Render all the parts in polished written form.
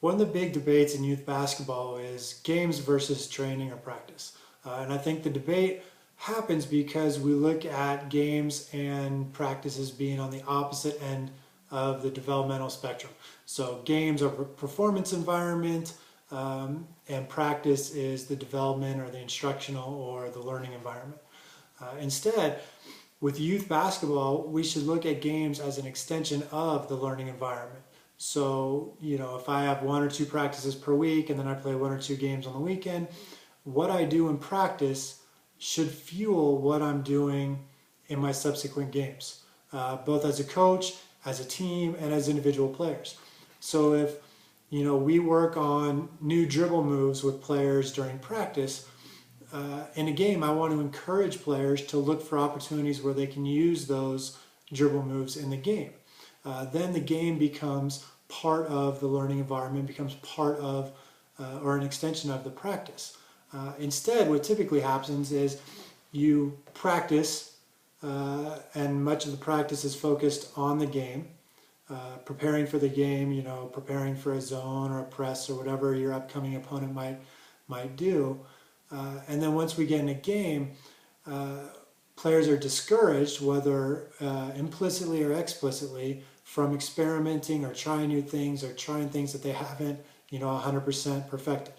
One of the big debates in youth basketball is games versus training or practice. And I think the debate happens because we look at games and practice as being on the opposite end of the developmental spectrum. So games are performance environment, and practice is the development or the instructional or the learning environment. Instead, with youth basketball, we should look at games as an extension of the learning environment. So, if I have one or two practices per week and then I play one or two games on the weekend, what I do in practice should fuel what I'm doing in my subsequent games, both as a coach, as a team, and as individual players. So if, we work on new dribble moves with players during practice, in a game, I want to encourage players to look for opportunities where they can use those dribble moves in the game. Then the game becomes part of the learning environment, becomes part of or an extension of the practice. Instead, what typically happens is you practice, and much of the practice is focused on the game, preparing for the game, preparing for a zone or a press or whatever your upcoming opponent might do. And then once we get in a game, players are discouraged, whether implicitly or explicitly, from experimenting or trying new things or trying things that they haven't, 100% perfected.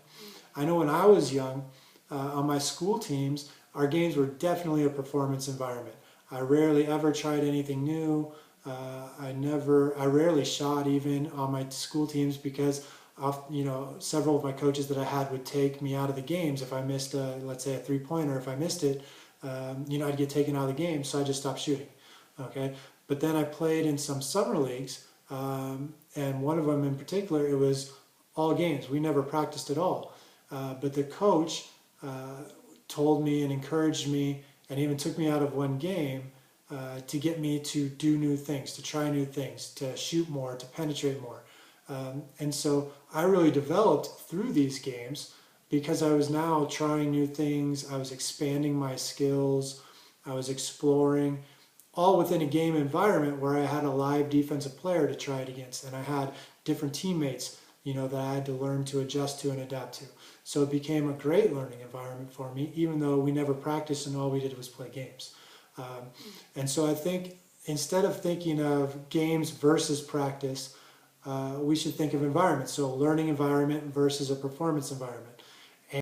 I know when I was young, on my school teams, our games were definitely a performance environment. I rarely ever tried anything new. I rarely shot even on my school teams because several of my coaches that I had would take me out of the games if I missed, let's say, a three-pointer. If I missed it, I'd get taken out of the game, so I just stopped shooting. Okay, but then I played in some summer leagues, and one of them in particular, it was all games. We never practiced at all, but the coach told me and encouraged me, and even took me out of one game to get me to do new things, to try new things, to shoot more, to penetrate more. And so I really developed through these games because I was now trying new things. I was expanding my skills. I was exploring, all within a game environment where I had a live defensive player to try it against, and I had different teammates, that I had to learn to adjust to and adapt to. So it became a great learning environment for me, even though we never practiced and all we did was play games. And so I think instead of thinking of games versus practice, we should think of environment. So learning environment versus a performance environment.